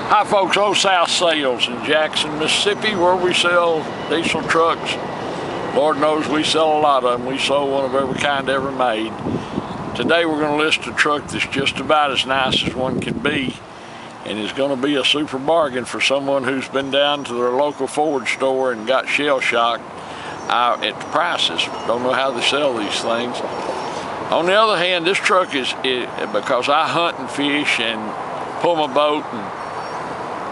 Hi folks, Old South Sales in Jackson, Mississippi, where we sell diesel trucks. Lord knows we sell a lot of them. We sold one of every kind ever made. Today we're going to list a truck that's just about as nice as one can be, and is going to be a super bargain for someone who's been down to their local Ford store and got shell shocked at the prices. Don't know how they sell these things. On the other hand, this truck is because I hunt and fish and pull my boat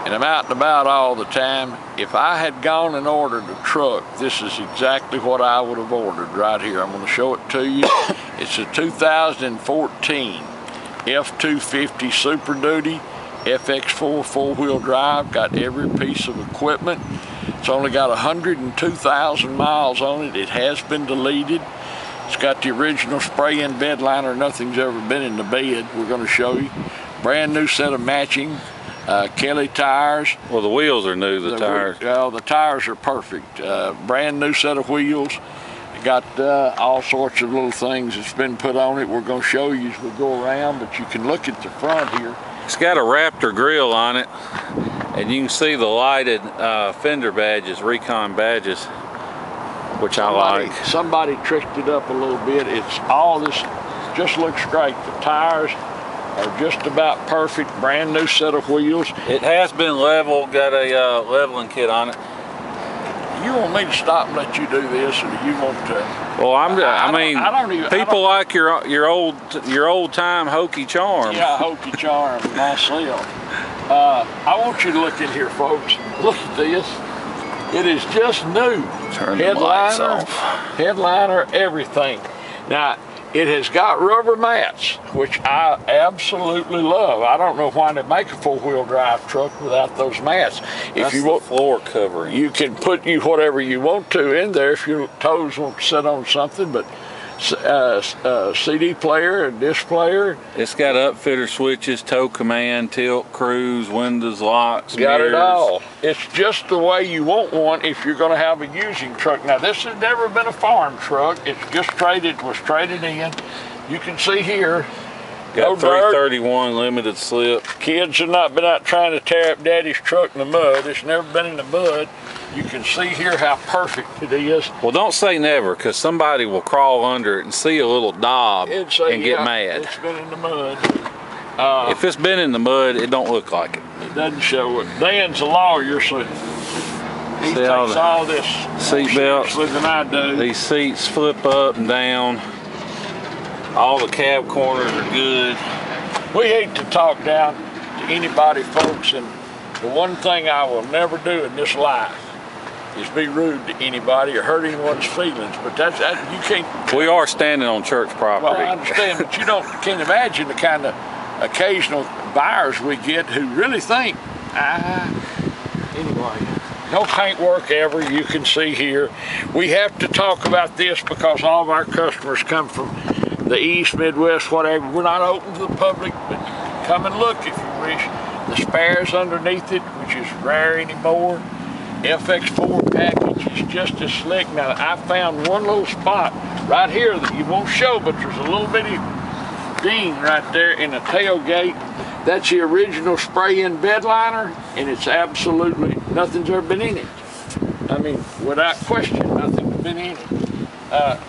and I'm out and about all the time. If I had gone and ordered a truck, this is exactly what I would have ordered right here. I'm going to show it to you. It's a 2014 F250 Super Duty FX4 four-wheel drive. Got every piece of equipment. It's only got 102,000 miles on it. It has been deleted. It's got the original spray-in bed liner. Nothing's ever been in the bed. We're going to show you. Brand new set of matching Kelly tires. Well, the wheels are new, the tires. Well, the tires are perfect. Brand new set of wheels. Got all sorts of little things that's been put on it. We're going to show you as we go around, but you can look at the front here. It's got a Raptor grill on it, and you can see the lighted fender badges, recon badges, which I like. Somebody tricked it up a little bit. It's all this, just looks great. The tires are just about perfect. Brand new set of wheels. It has been leveled, got a leveling kit on it. You want me to stop and let you do this, or do you want to? Well, I mean, people like your old time hokey charm. Yeah, hokey charm myself. I want you to look in here, folks. Look at this. It is just new. Turn the lights off. Headliner, everything. Now, it has got rubber mats, which I absolutely love. I don't know why they make a four-wheel drive truck without those mats. If you want floor covering, you can put whatever you want to in there if your toes want to sit on something, but CD player, a disc player. It's got upfitter switches, tow command, tilt, cruise, windows, locks, got mirrors. It all. It's just the way you want one if you're going to have a using truck. Now, this has never been a farm truck. It's just was traded in. You can see here. Got 331 limited slip. Kids have not been out trying to tear up Daddy's truck in the mud. It's never been in the mud. You can see here how perfect it is. Well, don't say never, because somebody will crawl under it and see a little daub and get mad. It's been in the mud. If it's been in the mud, it don't look like it. It doesn't show it. Dan's a lawyer, so he takes all this seat belts than I do. These seats flip up and down. All the cab corners are good. We hate to talk down to anybody, folks, and the one thing I will never do in this life is be rude to anybody or hurt anyone's feelings, but that you can't. We are standing on church property. Well, I understand, but you can't imagine the kind of occasional buyers we get who really think, anyway. No paint work ever, you can see here. We have to talk about this because all of our customers come from the East, Midwest, whatever. We're not open to the public, but you can come and look if you wish. The spares underneath it, which is rare anymore. FX4 package is just as slick. Now, I found one little spot right here that you won't show, but there's a little bitty ding right there in the tailgate. That's the original spray-in bed liner, and it's absolutely, nothing's ever been in it. I mean, without question, nothing's been in it.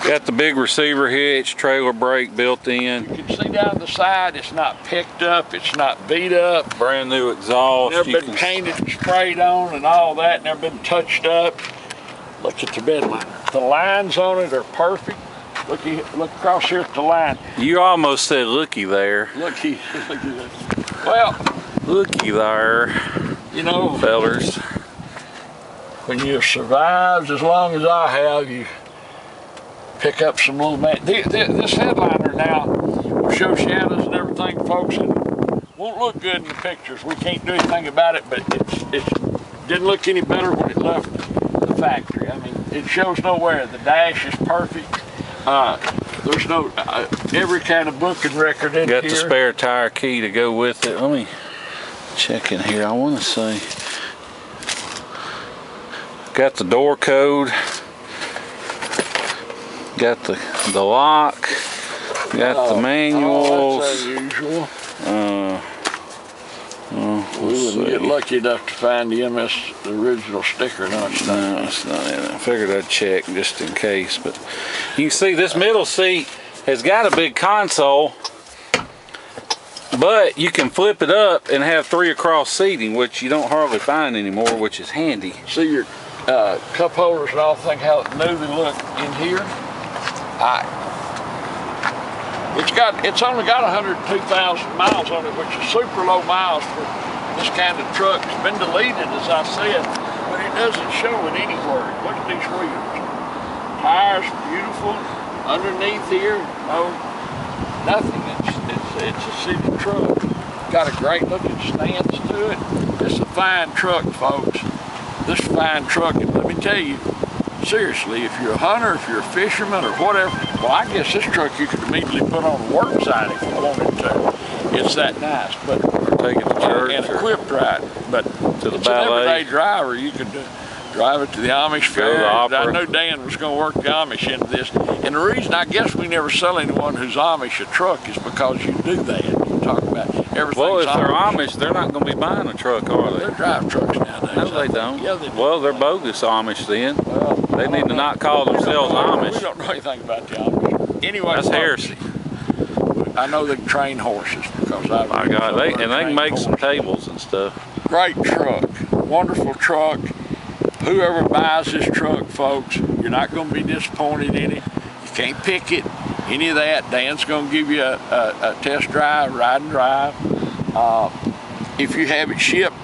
Got the big receiver hitch, trailer brake built in. You can see down the side, it's not picked up, it's not beat up. Brand new exhaust. Never been painted and sprayed on and all that, never been touched up. Look at the bed liner. The lines on it are perfect. Look across here at the line. You almost said looky there. Looky there. Well, looky there. You know, fellers, when you've survived as long as I have, you pick up some little this headliner now will show shadows and everything, folks, and won't look good in the pictures. We can't do anything about it, but it didn't look any better when it left the factory. I mean, it shows nowhere. The dash is perfect. There's no every kind of booking record in here. Got the spare tire key to go with it. Let me check in here. I want to say got the door code. Got the lock, got the manuals. That's unusual. Let's wouldn't get lucky enough to find the the original sticker. No, it's not in it. I figured I'd check just in case. But you can see this middle seat has got a big console, but you can flip it up and have 3 across seating, which you don't hardly find anymore, which is handy. See your cup holders and all, think how new they look in here. It's only got 102,000 miles on it, which is super low miles for this kind of truck. It's been deleted, as I said, but it doesn't show it anywhere. Look at these wheels. Tires, beautiful. Underneath here, no, nothing. It's a city truck. Got a great looking stance to it. It's a fine truck, folks. This fine truck, and let me tell you, seriously, if you're a hunter, if you're a fisherman, or whatever, well, I guess this truck you could immediately put on the work side if you wanted to. It's that nice, but take it to church and equipped right. But to the it's ballet. an everyday driver. You could drive it to the Amish fair. I knew Dan was going to work the Amish into this, and the reason I guess we never sell anyone who's Amish a truck is because you do that. You talk about everything. Well, if they're Amish, they're not going to be buying a truck, are they? They drive trucks nowadays. No, they don't. Yeah, they do. Well, they're bogus Amish then. Well, they need to not call themselves Amish. We don't know anything about the Amish. Anyway, that's heresy. I know they train horses because I. My God, they can make some tables and stuff. Great truck, wonderful truck. Whoever buys this truck, folks, you're not going to be disappointed in it. You can't pick it, any of that. Dan's going to give you a test drive, ride and drive. If you have it shipped,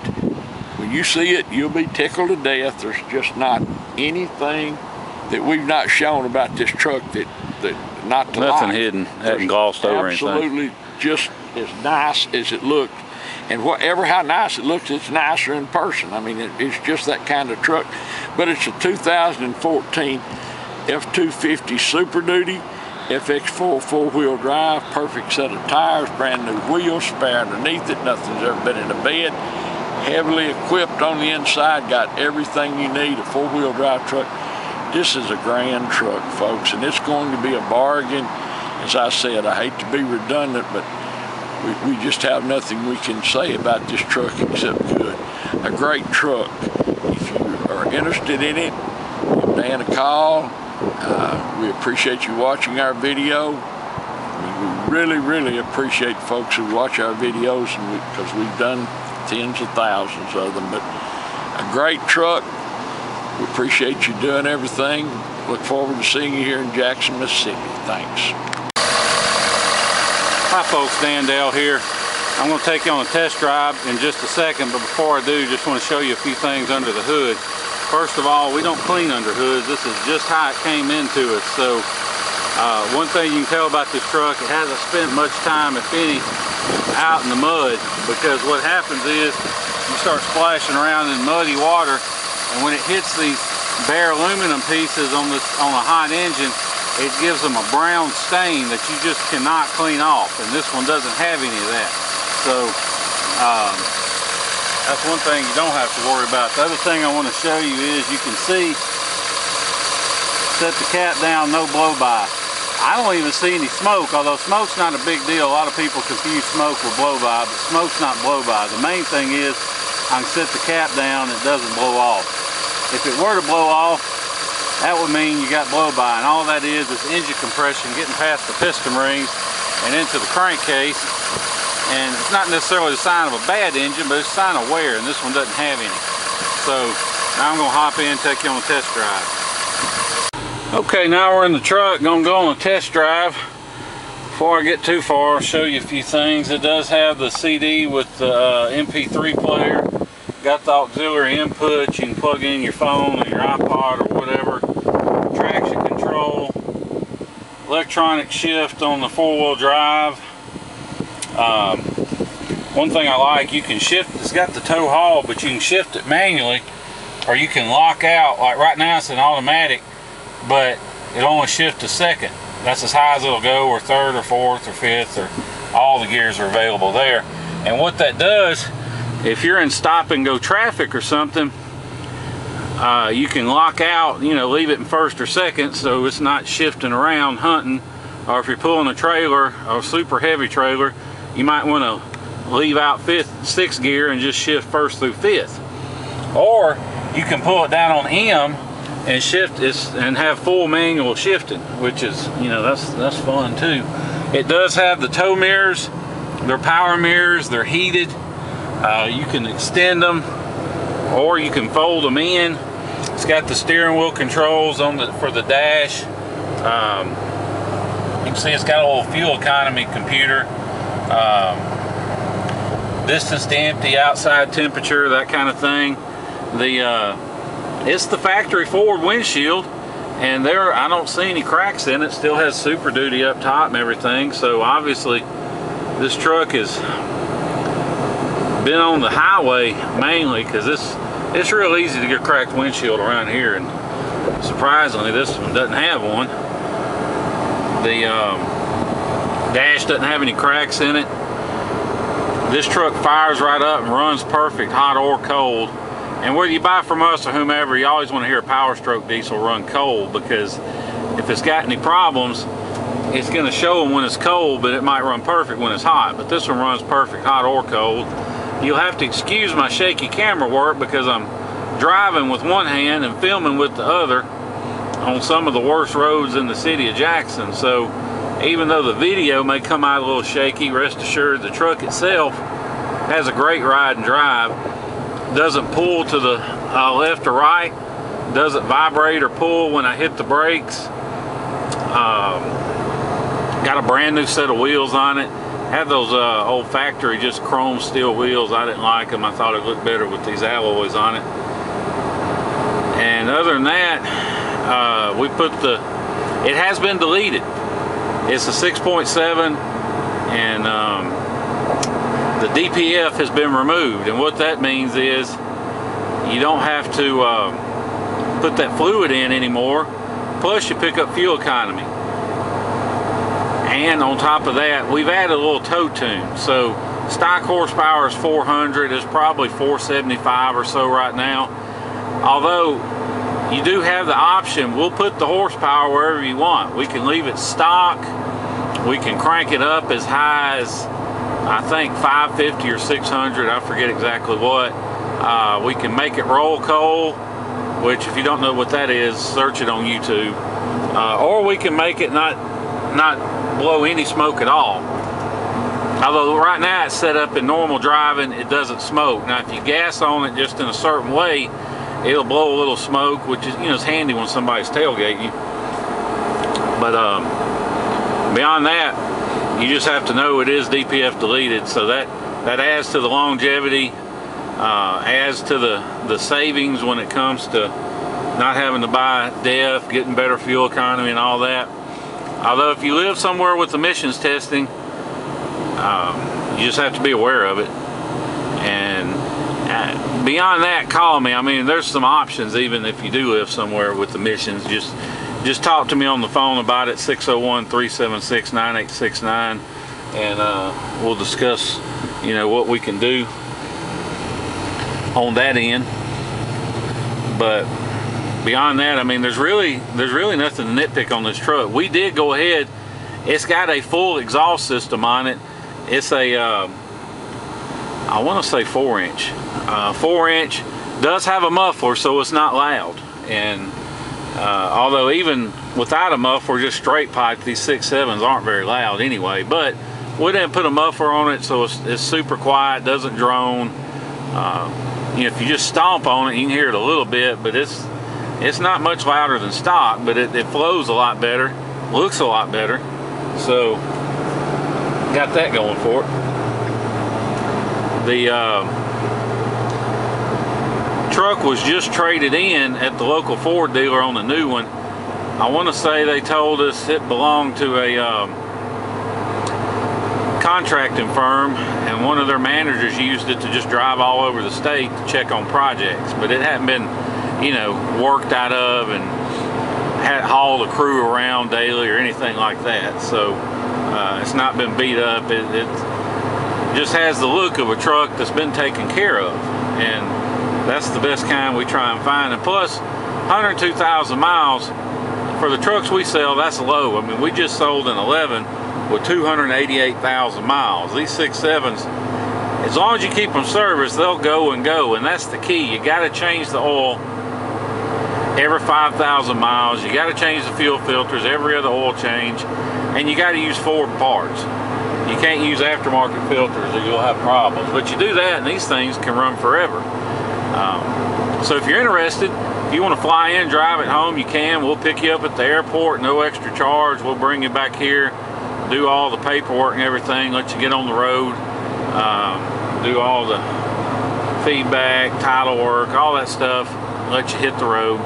when you see it, you'll be tickled to death. There's just not anything that we've not shown about this truck that not to nothing like. hidden, hadn't glossed over anything. Absolutely, just as nice as it looked. And whatever how nice it looks, it's nicer in person. I mean, it's just that kind of truck. But it's a 2014 F250 Super Duty, FX4 4-wheel drive, perfect set of tires, brand new wheels, spare underneath it, nothing's ever been in a bed. Heavily equipped on the inside, got everything you need, a 4-wheel drive truck. This is a grand truck, folks, and it's going to be a bargain. As I said, I hate to be redundant, but we just have nothing we can say about this truck except good. A great truck. If you are interested in it, give Dan a call. We appreciate you watching our video. We really, really appreciate folks who watch our videos, because we've done tens of thousands of them. But a great truck. We appreciate you doing everything. Look forward to seeing you here in Jackson, Mississippi. Thanks. Hi folks, Dan Dale here. I'm going to take you on a test drive in just a second, but before I do, just want to show you a few things under the hood. First of all, we don't clean under hoods. This is just how it came into us. So one thing you can tell about this truck, it hasn't spent much time, if any, out in the mud, because what happens is you start splashing around in muddy water, and when it hits these bare aluminum pieces on a hot engine, it gives them a brown stain that you just cannot clean off, and this one doesn't have any of that. So that's one thing you don't have to worry about. The other thing I want to show you is, you can see, set the cap down, no blow by. I don't even see any smoke, although smoke's not a big deal. A lot of people confuse smoke with blow by, but smoke's not blow by. The main thing is I can set the cap down, it doesn't blow off. If it were to blow off, that would mean you got blow by, and all that is engine compression getting past the piston rings and into the crankcase. And it's not necessarily a sign of a bad engine, but it's a sign of wear, and this one doesn't have any. So now I'm going to hop in and take you on a test drive. Okay, now we're in the truck, going to go on a test drive. Before I get too far, I'll show you a few things. It does have the CD with the MP3 player. Got the auxiliary input. You can plug in your phone or your iPod or whatever. Traction control, electronic shift on the 4-wheel drive. One thing I like, you can shift, it's got the tow haul, but you can shift it manually, or you can lock out. Like right now it's an automatic, but it only shifts a second. That's as high as it'll go, or third or fourth or fifth, or all the gears are available there. And what that does, if you're in stop and go traffic or something, you can lock out, leave it in first or second, so it's not shifting around hunting. Or if you're pulling a trailer, or a super heavy trailer, you might want to leave out sixth gear and just shift first through fifth. Or you can pull it down on M and shift this and have full manual shifting, which is, you know, that's fun too. It does have the tow mirrors. They're power mirrors. They're heated. You can extend them, or you can fold them in. It's got the steering wheel controls on for the dash. You can see it's got a little fuel economy computer. Distance to empty, outside temperature, that kind of thing. It's the factory Ford windshield, and I don't see any cracks in it. Still has Super Duty up top and everything. So obviously this truck has been on the highway mainly, because it's real easy to get a cracked windshield around here, and surprisingly this one doesn't have one. The dash doesn't have any cracks in it. This truck fires right up and runs perfect, hot or cold. And whether you buy from us or whomever, you always want to hear a Power Stroke diesel run cold, because if it's got any problems, it's going to show them when it's cold, but it might run perfect when it's hot. But this one runs perfect, hot or cold. You'll have to excuse my shaky camera work, because I'm driving with one hand and filming with the other on some of the worst roads in the city of Jackson. So even though the video may come out a little shaky, rest assured the truck itself has a great ride and drive. Doesn't pull to the left or right, doesn't vibrate or pull when I hit the brakes. Got a brand new set of wheels on it. Had those old factory just chrome steel wheels. I didn't like them. I thought it looked better with these alloys on it. And other than that, we put it has been deleted. It's a 6.7, and the DPF has been removed. And what that means is you don't have to put that fluid in anymore. Plus you pick up fuel economy. And on top of that, we've added a little tow tune. So stock horsepower is 400. It's probably 475 or so right now. Although you do have the option, we'll put the horsepower wherever you want. We can leave it stock. We can crank it up as high as, I think, 550 or 600. I forget exactly what. We can make it roll coal, which if you don't know what that is, search it on YouTube. Or we can make it not blow any smoke at all. Although right now it's set up in normal driving, it doesn't smoke. Now if you gas on it just in a certain way, it'll blow a little smoke, which is, you know, it's handy when somebody's tailgating you. But beyond that, you just have to know it is DPF deleted. So that adds to the longevity, adds to the savings when it comes to not having to buy DEF, getting better fuel economy and all that. Although if you live somewhere with emissions testing, you just have to be aware of it. And beyond that, call me. I mean, there's some options even if you do live somewhere with emissions. Just talk to me on the phone about it, 601-376-9869, and we'll discuss, you know, what we can do on that end. But beyond that, I mean, there's really nothing to nitpick on this truck. We did go ahead. It's got a full exhaust system on it. It's a I want to say 4-inch. 4-inch does have a muffler, so it's not loud. And although even without a muffler, just straight pipe, these 6.7s aren't very loud anyway. But we didn't put a muffler on it, so it's super quiet, doesn't drone. You know, if you just stomp on it, you can hear it a little bit, but it's not much louder than stock, but it flows a lot better, looks a lot better. So got that going for it. The truck was just traded in at the local Ford dealer on the new one. I want to say they told us it belonged to a contracting firm, and one of their managers used it to just drive all over the state to check on projects, but it hadn't been, you know, worked out of and had hauled a crew around daily or anything like that. So it's not been beat up. It just has the look of a truck that's been taken care of, and that's the best kind we try and find. And plus 102,000 miles for the trucks we sell, that's low. I mean, we just sold an 11 with 288,000 miles. These 6.7s As long as you keep them serviced, they'll go and go, and that's the key. You got to change the oil every 5,000 miles. You got to change the fuel filters every other oil change, and you got to use Ford parts. You can't use aftermarket filters or you'll have problems. But you do that and these things can run forever. So if you're interested, if you want to fly in, drive it home, you can. We'll pick you up at the airport, no extra charge. We'll bring you back here, do all the paperwork and everything, let you get on the road, do all the feedback, title work, all that stuff, let you hit the road.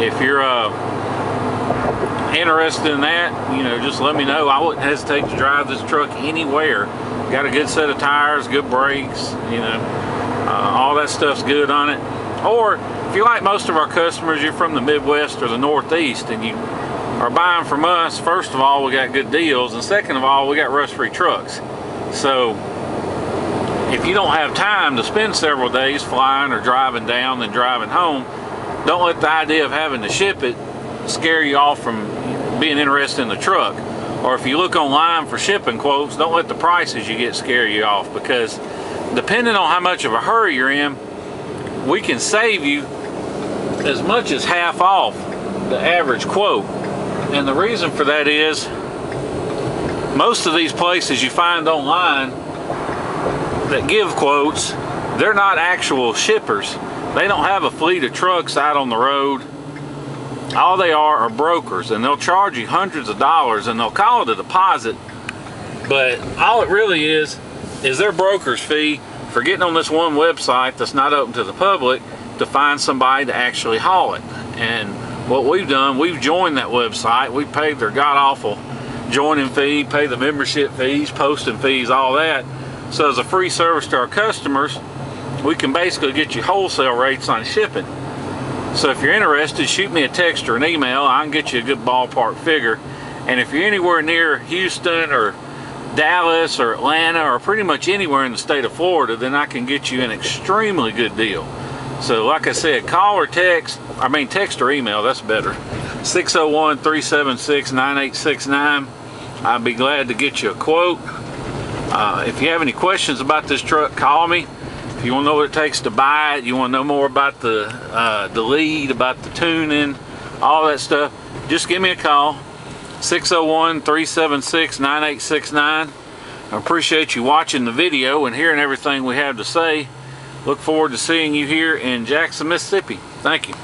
If you're interested in that, you know, just let me know. I wouldn't hesitate to drive this truck anywhere. Got a good set of tires, good brakes, you know, all that stuff's good on it. Or if you're like most of our customers, you're from the Midwest or the Northeast and you are buying from us, first of all, we got good deals, and second of all, we got rust-free trucks. So if you don't have time to spend several days flying or driving down and driving home, don't let the idea of having to ship it scare you off from being interested in the truck. Or if you look online for shipping quotes, don't let the prices you get scare you off, because depending on how much of a hurry you're in, we can save you as much as half off the average quote. And the reason for that is most of these places you find online that give quotes, they're not actual shippers. They don't have a fleet of trucks out on the road. All they are brokers, and they'll charge you hundreds of dollars and they'll call it a deposit, but all it really is their broker's fee for getting on this one website that's not open to the public to find somebody to actually haul it. And what we've done, we've joined that website. We paid their god-awful joining fee, pay the membership fees, posting fees, all that. So as a free service to our customers, we can basically get you wholesale rates on shipping. So if you're interested, shoot me a text or an email. I can get you a good ballpark figure. And if you're anywhere near Houston or Dallas or Atlanta or pretty much anywhere in the state of Florida, then I can get you an extremely good deal. So like I said, call or text, text or email, that's better. 601-376-9869. I'd be glad to get you a quote. If you have any questions about this truck, call me. If you want to know what it takes to buy it, you want to know more about the lead, about the tuning, all that stuff, just give me a call. 601-376-9869. I appreciate you watching the video and hearing everything we have to say. Look forward to seeing you here in Jackson, Mississippi. Thank you.